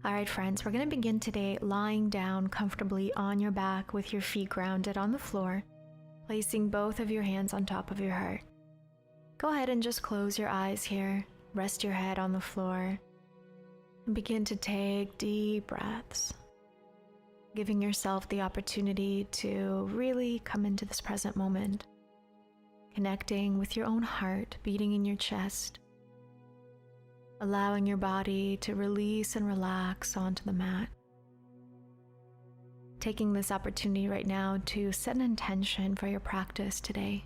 All right, friends, we're going to begin today lying down comfortably on your back with your feet grounded on the floor, placing both of your hands on top of your heart. Go ahead and just close your eyes here, rest your head on the floor, and begin to take deep breaths, giving yourself the opportunity to really come into this present moment, connecting with your own heart beating in your chest, allowing your body to release and relax onto the mat. Taking this opportunity right now to set an intention for your practice today,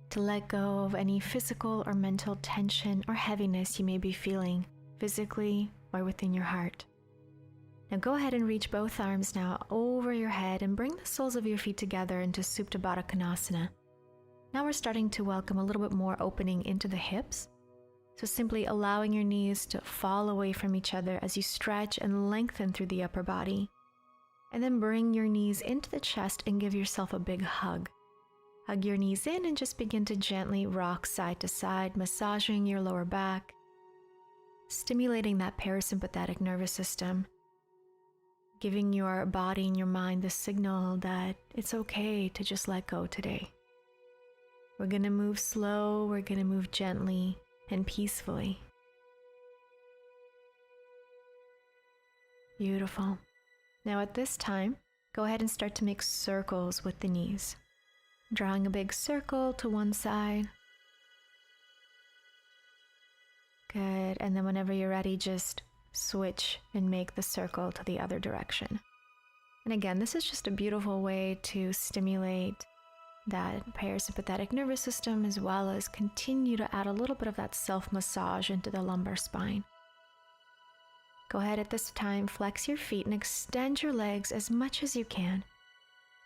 to let go of any physical or mental tension or heaviness you may be feeling physically or within your heart. Now go ahead and reach both arms now over your head and bring the soles of your feet together into Supta Baddha Konasana. Now we're starting to welcome a little bit more opening into the hips. So simply allowing your knees to fall away from each other as you stretch and lengthen through the upper body. And then bring your knees into the chest and give yourself a big hug. Hug your knees in and just begin to gently rock side to side, massaging your lower back, stimulating that parasympathetic nervous system, giving your body and your mind the signal that it's okay to just let go today. We're going to move slow, we're going to move gently and peacefully. Beautiful. Now at this time, go ahead and start to make circles with the knees. Drawing a big circle to one side. Good, and then whenever you're ready, just switch and make the circle to the other direction. And again, this is just a beautiful way to stimulate that parasympathetic nervous system, as well as continue to add a little bit of that self-massage into the lumbar spine. Go ahead at this time, flex your feet and extend your legs as much as you can.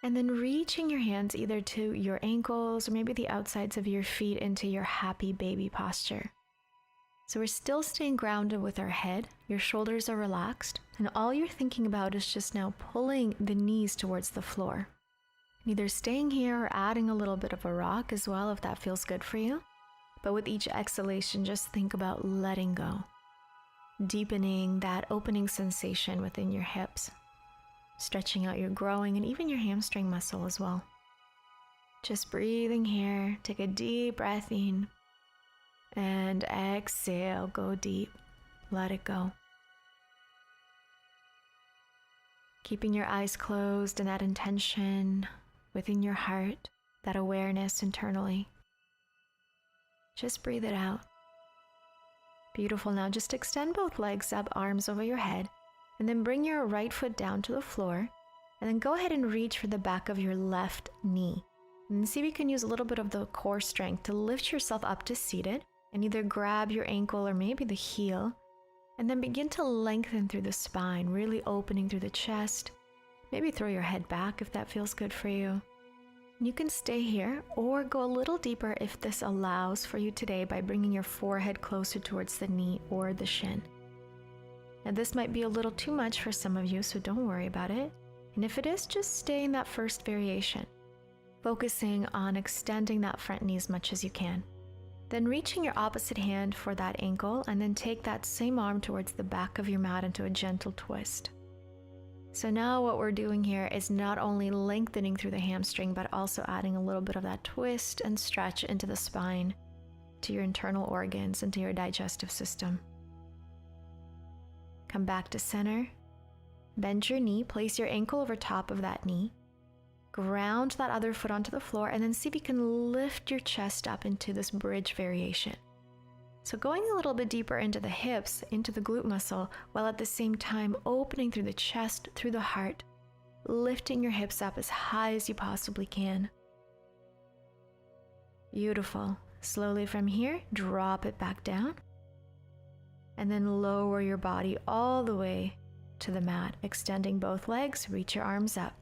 And then reaching your hands either to your ankles or maybe the outsides of your feet into your happy baby posture. So we're still staying grounded with our head, your shoulders are relaxed, and all you're thinking about is just now pulling the knees towards the floor. Either staying here or adding a little bit of a rock as well if that feels good for you. But with each exhalation, just think about letting go. Deepening that opening sensation within your hips. Stretching out your growing and even your hamstring muscle as well. Just breathing here. Take a deep breath in. And exhale, go deep. Let it go. Keeping your eyes closed and that intention within your heart, that awareness internally. Just breathe it out. Beautiful. Now just extend both legs up, arms over your head, and then bring your right foot down to the floor, and then go ahead and reach for the back of your left knee. And see if you can use a little bit of the core strength to lift yourself up to seated, and either grab your ankle or maybe the heel, and then begin to lengthen through the spine, really opening through the chest. Maybe throw your head back if that feels good for you. You can stay here or go a little deeper if this allows for you today by bringing your forehead closer towards the knee or the shin. Now this might be a little too much for some of you, so don't worry about it. And if it is, just stay in that first variation, focusing on extending that front knee as much as you can. Then reaching your opposite hand for that ankle and then take that same arm towards the back of your mat into a gentle twist. So now what we're doing here is not only lengthening through the hamstring, but also adding a little bit of that twist and stretch into the spine, to your internal organs, and to your digestive system. Come back to center. Bend your knee, place your ankle over top of that knee. Ground that other foot onto the floor, and then see if you can lift your chest up into this bridge variation. So going a little bit deeper into the hips, into the glute muscle, while at the same time opening through the chest, through the heart, lifting your hips up as high as you possibly can. Beautiful. Slowly from here, drop it back down. And then lower your body all the way to the mat, extending both legs, reach your arms up.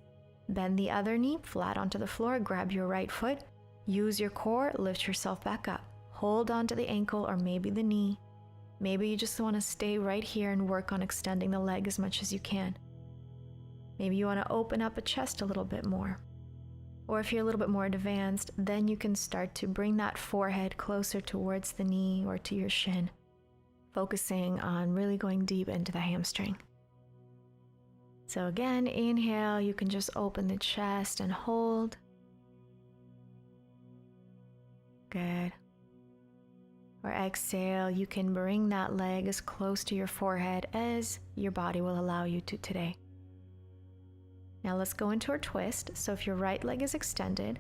Bend the other knee flat onto the floor, grab your right foot, use your core, lift yourself back up. Hold on to the ankle or maybe the knee. Maybe you just want to stay right here and work on extending the leg as much as you can. Maybe you want to open up a chest a little bit more. Or if you're a little bit more advanced, then you can start to bring that forehead closer towards the knee or to your shin, focusing on really going deep into the hamstring. So again, inhale, you can just open the chest and hold. Good. Or exhale, you can bring that leg as close to your forehead as your body will allow you to today. Now let's go into our twist. So if your right leg is extended,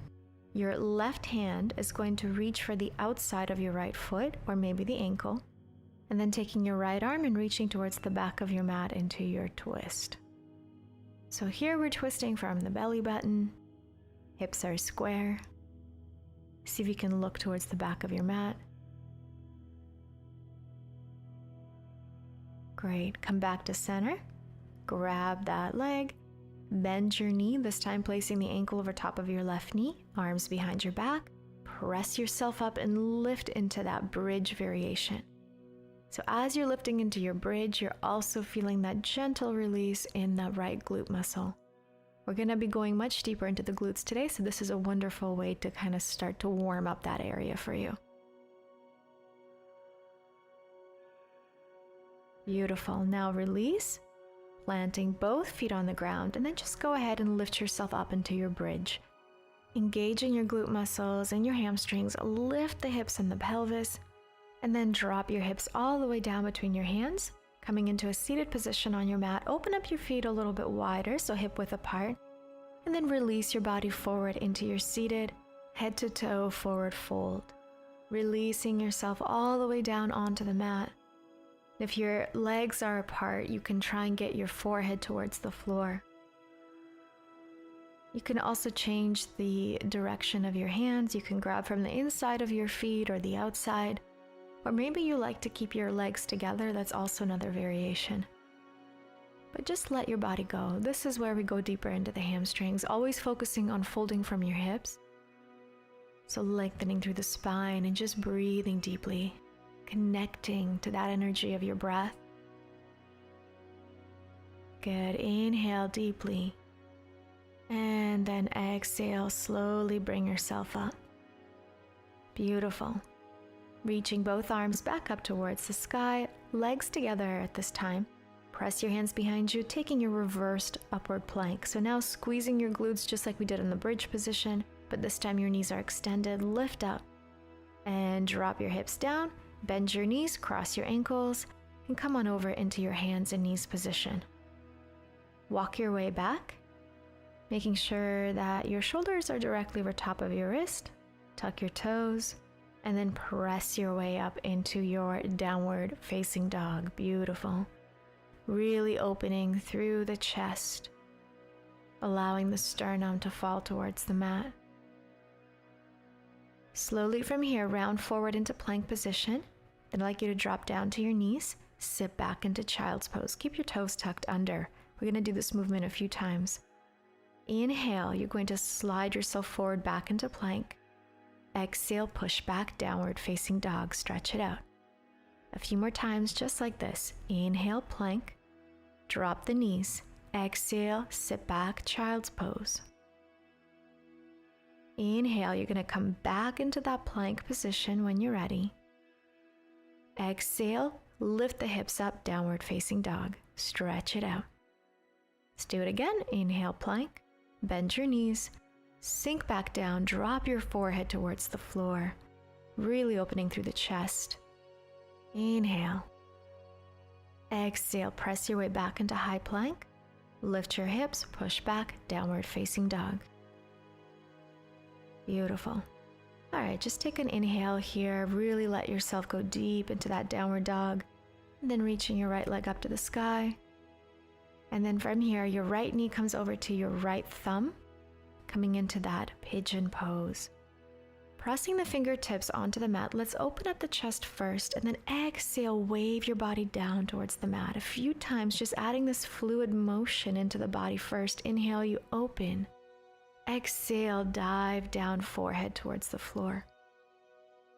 your left hand is going to reach for the outside of your right foot or maybe the ankle, and then taking your right arm and reaching towards the back of your mat into your twist. So here we're twisting from the belly button, hips are square. See if you can look towards the back of your mat. Great, come back to center, grab that leg, bend your knee, this time placing the ankle over top of your left knee, arms behind your back, press yourself up and lift into that bridge variation. So as you're lifting into your bridge, you're also feeling that gentle release in the right glute muscle. We're going to be going much deeper into the glutes today, so this is a wonderful way to kind of start to warm up that area for you. Beautiful. Now release, planting both feet on the ground, and then just go ahead and lift yourself up into your bridge. Engaging your glute muscles and your hamstrings, lift the hips and the pelvis, and then drop your hips all the way down between your hands, coming into a seated position on your mat. Open up your feet a little bit wider, so hip width apart, and then release your body forward into your seated, head to toe forward fold, releasing yourself all the way down onto the mat. If your legs are apart, you can try and get your forehead towards the floor. You can also change the direction of your hands. You can grab from the inside of your feet or the outside, or maybe you like to keep your legs together. That's also another variation. But just let your body go. This is where we go deeper into the hamstrings, always focusing on folding from your hips. So lengthening through the spine and just breathing deeply, connecting to that energy of your breath. Good. Inhale deeply. And then exhale, slowly bring yourself up. Beautiful. Reaching both arms back up towards the sky, legs together at this time. Press your hands behind you, taking your reversed upward plank. So now squeezing your glutes just like we did in the bridge position, but this time your knees are extended. Lift up and drop your hips down. Bend your knees, cross your ankles, and come on over into your hands and knees position. Walk your way back, making sure that your shoulders are directly over top of your wrist. Tuck your toes, and then press your way up into your downward facing dog. Beautiful. Really opening through the chest, allowing the sternum to fall towards the mat. Slowly from here, round forward into plank position. I'd like you to drop down to your knees, sit back into child's pose. Keep your toes tucked under. We're going to do this movement a few times. Inhale, you're going to slide yourself forward back into plank. Exhale, push back, downward facing dog. Stretch it out. A few more times just like this. Inhale, plank. Drop the knees. Exhale, sit back, child's pose. Inhale, you're going to come back into that plank position when you're ready. Exhale, lift the hips up, downward facing dog. Stretch it out. Let's do it again. Inhale, plank. Bend your knees. Sink back down, drop your forehead towards the floor, really opening through the chest. Inhale. Exhale, press your way back into high plank. Lift your hips, push back, downward facing dog. Beautiful. All right, just take an inhale here. Really let yourself go deep into that downward dog. And then reaching your right leg up to the sky. And then from here, your right knee comes over to your right thumb, coming into that pigeon pose. Pressing the fingertips onto the mat, let's open up the chest first, and then exhale, wave your body down towards the mat. A few times, just adding this fluid motion into the body first. Inhale, you open. Exhale, dive down, forehead towards the floor.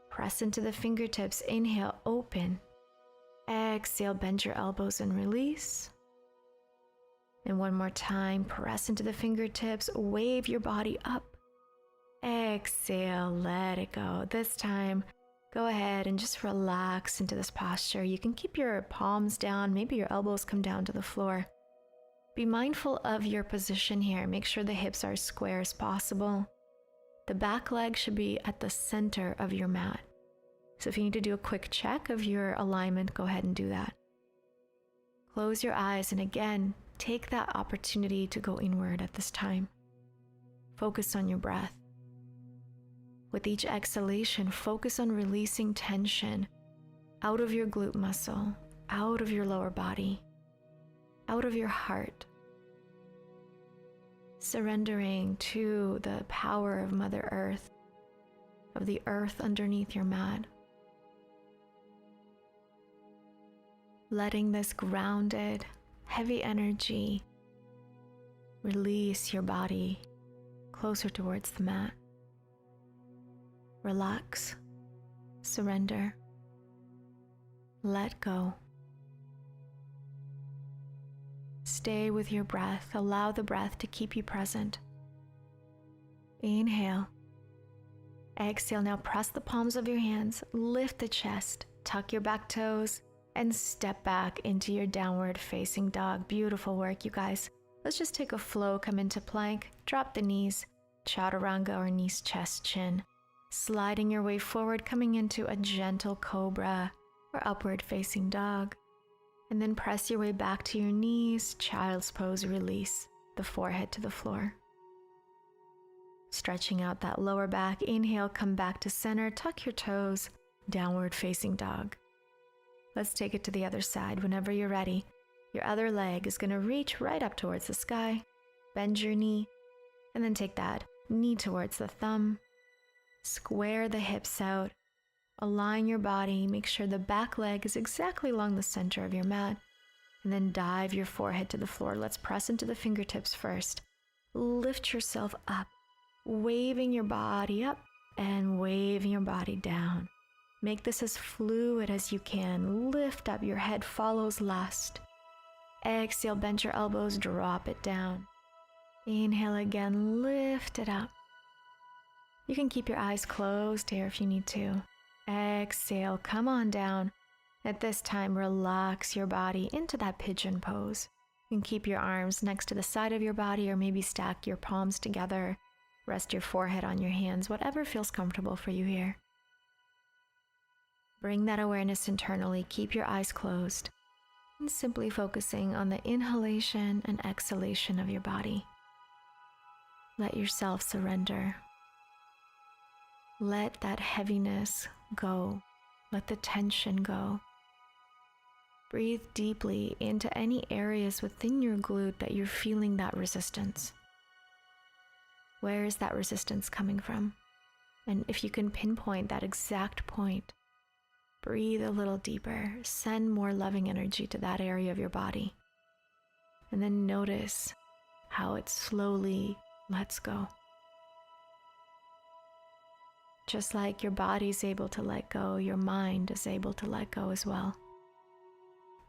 Press into the fingertips. Inhale, open. Exhale, bend your elbows and release. And one more time, press into the fingertips, wave your body up. Exhale, let it go. This time, go ahead and just relax into this posture. You can keep your palms down, maybe your elbows come down to the floor. Be mindful of your position here. Make sure the hips are as square as possible. The back leg should be at the center of your mat. So if you need to do a quick check of your alignment, go ahead and do that. Close your eyes and again, take that opportunity to go inward at this time. Focus on your breath. With each exhalation, focus on releasing tension out of your glute muscle, out of your lower body, out of your heart. Surrendering to the power of Mother Earth, of the earth underneath your mat. Letting this grounded, heavy energy release your body closer towards the mat. Relax, surrender, let go. Stay with your breath. Allow the breath to keep you present. Inhale. Exhale. Now press the palms of your hands, lift the chest, tuck your back toes, and step back into your downward facing dog. Beautiful work, you guys. Let's just take a flow, come into plank, drop the knees, chaturanga or knees, chest, chin. Sliding your way forward, coming into a gentle cobra or upward facing dog. And then press your way back to your knees, child's pose, release the forehead to the floor. Stretching out that lower back, inhale, come back to center, tuck your toes, downward facing dog. Let's take it to the other side. Whenever you're ready, your other leg is going to reach right up towards the sky, bend your knee, and then take that knee towards the thumb, square the hips out, align your body, make sure the back leg is exactly along the center of your mat, and then dive your forehead to the floor. Let's press into the fingertips first. Lift yourself up, waving your body up and waving your body down. Make this as fluid as you can. Lift up, your head follows last. Exhale, bend your elbows, drop it down. Inhale again, lift it up. You can keep your eyes closed here if you need to. Exhale, come on down. At this time, relax your body into that pigeon pose. You can keep your arms next to the side of your body or maybe stack your palms together. Rest your forehead on your hands, whatever feels comfortable for you here. Bring that awareness internally. Keep your eyes closed and simply focusing on the inhalation and exhalation of your body. Let yourself surrender. Let that heaviness go. Let the tension go. Breathe deeply into any areas within your glute that you're feeling that resistance. Where is that resistance coming from? And if you can pinpoint that exact point, breathe a little deeper. Send more loving energy to that area of your body. And then notice how it slowly lets go. Just like your body's able to let go, your mind is able to let go as well.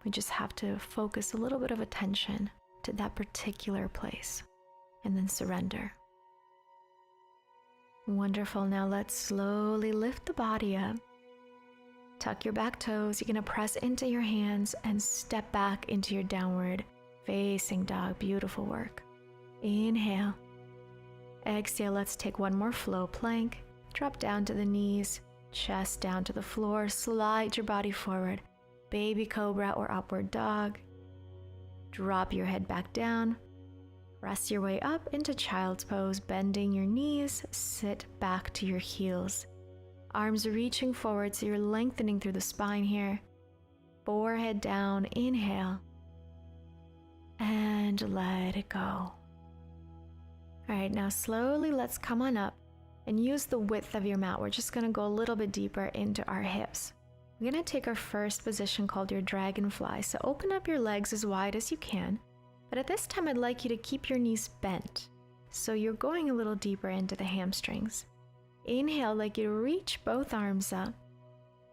We just have to focus a little bit of attention to that particular place and then surrender. Wonderful. Now let's slowly lift the body up. Tuck your back toes. You're going to press into your hands and step back into your downward facing dog. Beautiful work. Inhale. Exhale. Let's take one more flow plank. Drop down to the knees, chest down to the floor, slide your body forward, baby cobra or upward dog. Drop your head back down, press your way up into child's pose, bending your knees, sit back to your heels. Arms reaching forward so you're lengthening through the spine here. Forehead down, inhale, and let it go. All right, now slowly let's come on up and use the width of your mat. We're just going to go a little bit deeper into our hips. We're going to take our first position called your dragonfly. So open up your legs as wide as you can. But at this time, I'd like you to keep your knees bent. So you're going a little deeper into the hamstrings. Inhale, like you reach both arms up.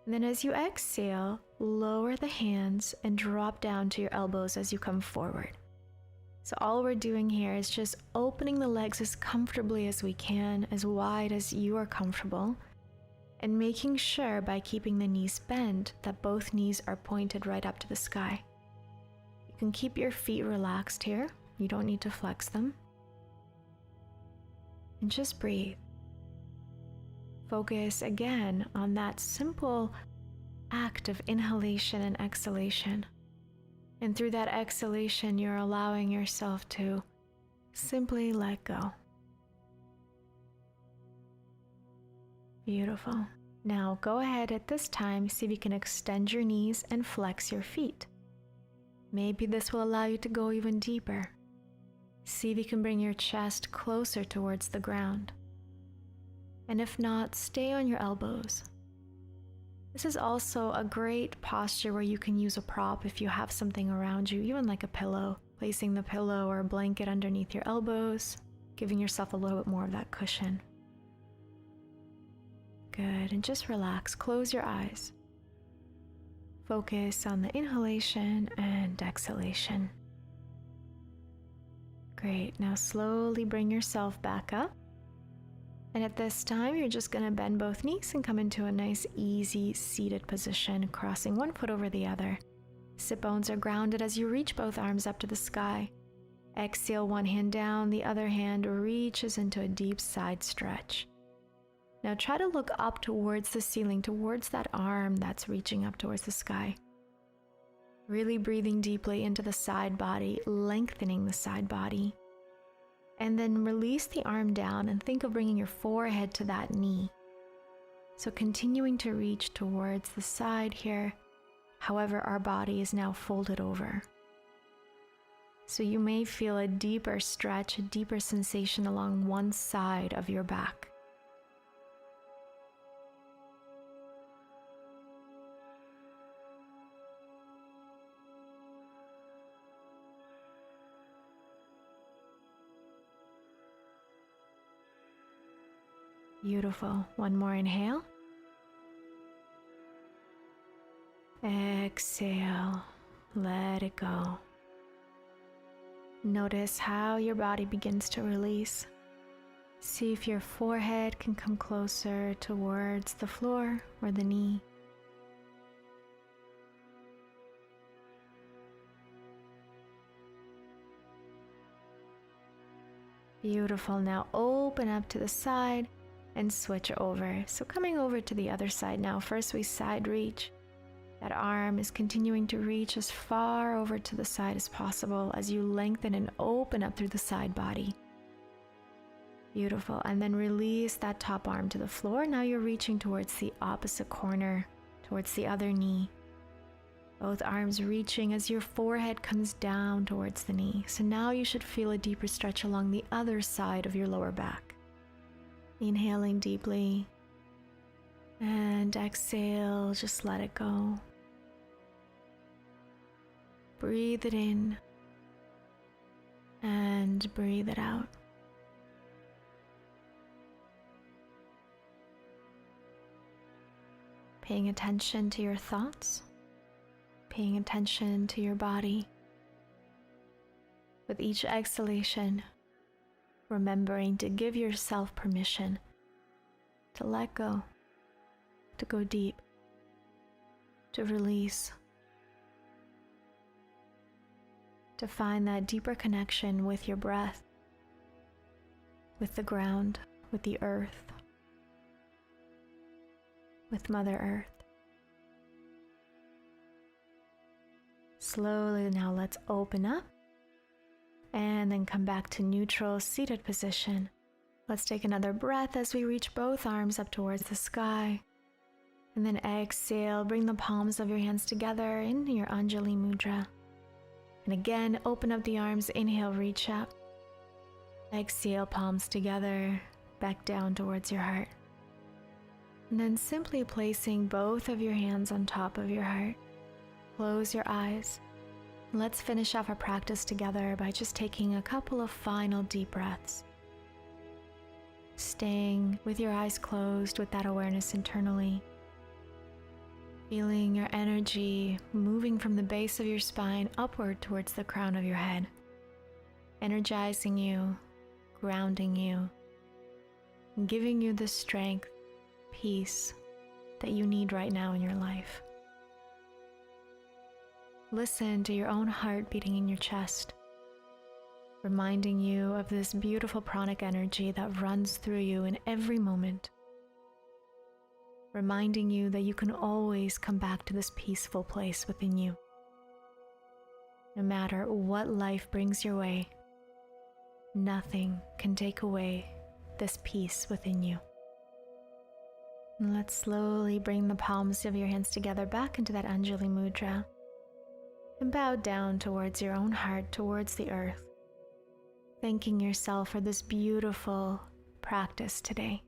And then as you exhale, lower the hands and drop down to your elbows as you come forward. So all we're doing here is just opening the legs as comfortably as we can, as wide as you are comfortable, and making sure by keeping the knees bent that both knees are pointed right up to the sky. You can keep your feet relaxed here, You don't need to flex them. And just breathe. Focus again on that simple act of inhalation and exhalation. And through that exhalation, you're allowing yourself to simply let go. Beautiful. Now go ahead at this time, see if you can extend your knees and flex your feet. Maybe this will allow you to go even deeper. See if you can bring your chest closer towards the ground. And if not, stay on your elbows. This is also a great posture where you can use a prop if you have something around you, even like a pillow. Placing the pillow or a blanket underneath your elbows, giving yourself a little bit more of that cushion. Good, and just relax, close your eyes. Focus on the inhalation and exhalation. Great, now slowly bring yourself back up. And at this time, you're just gonna bend both knees and come into a nice, easy, seated position, crossing one foot over the other. Sit bones are grounded as you reach both arms up to the sky. Exhale, one hand down, the other hand reaches into a deep side stretch. Now try to look up towards the ceiling, towards that arm that's reaching up towards the sky. Really breathing deeply into the side body, lengthening the side body. And then release the arm down and think of bringing your forehead to that knee. So continuing to reach towards the side here. However, our body is now folded over. So you may feel a deeper stretch, a deeper sensation along one side of your back. Beautiful. One more inhale. Exhale. Let it go. Notice how your body begins to release. See if your forehead can come closer towards the floor or the knee. Beautiful. Now open up to the side and switch over. So coming over to the other side now. First we side reach. That arm is continuing to reach as far over to the side as possible as you lengthen and open up through the side body. Beautiful. And then release that top arm to the floor. Now you're reaching towards the opposite corner, towards the other knee. Both arms reaching as your forehead comes down towards the knee. So now you should feel a deeper stretch along the other side of your lower back. Inhaling deeply. And exhale, just let it go. Breathe it in and breathe it out. Paying attention to your thoughts, paying attention to your body. With each exhalation, remembering to give yourself permission to let go, to go deep, to release, to find that deeper connection with your breath, with the ground, with the earth, with Mother Earth. Slowly now let's open up and then come back to neutral seated position. Let's take another breath as we reach both arms up towards the sky. And then exhale, bring the palms of your hands together into your Anjali Mudra. And again, open up the arms, inhale, reach up. Exhale, palms together, back down towards your heart. And then simply placing both of your hands on top of your heart. Close your eyes. Let's finish off our practice together by just taking a couple of final deep breaths. Staying with your eyes closed with that awareness internally. Feeling your energy moving from the base of your spine upward towards the crown of your head. Energizing you, grounding you, and giving you the strength, peace that you need right now in your life. Listen to your own heart beating in your chest. reminding you of this beautiful pranic energy that runs through you in every moment, reminding you that you can always come back to this peaceful place within you. No matter what life brings your way, nothing can take away this peace within you. And let's slowly bring the palms of your hands together back into that Anjali Mudra and bow down towards your own heart, towards the earth, thanking yourself for this beautiful practice today.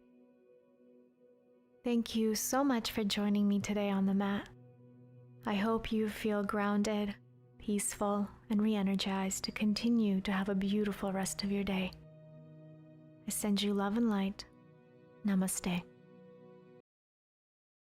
Thank you so much for joining me today on the mat. I hope you feel grounded, peaceful, and re-energized to continue to have a beautiful rest of your day. I send you love and light. Namaste.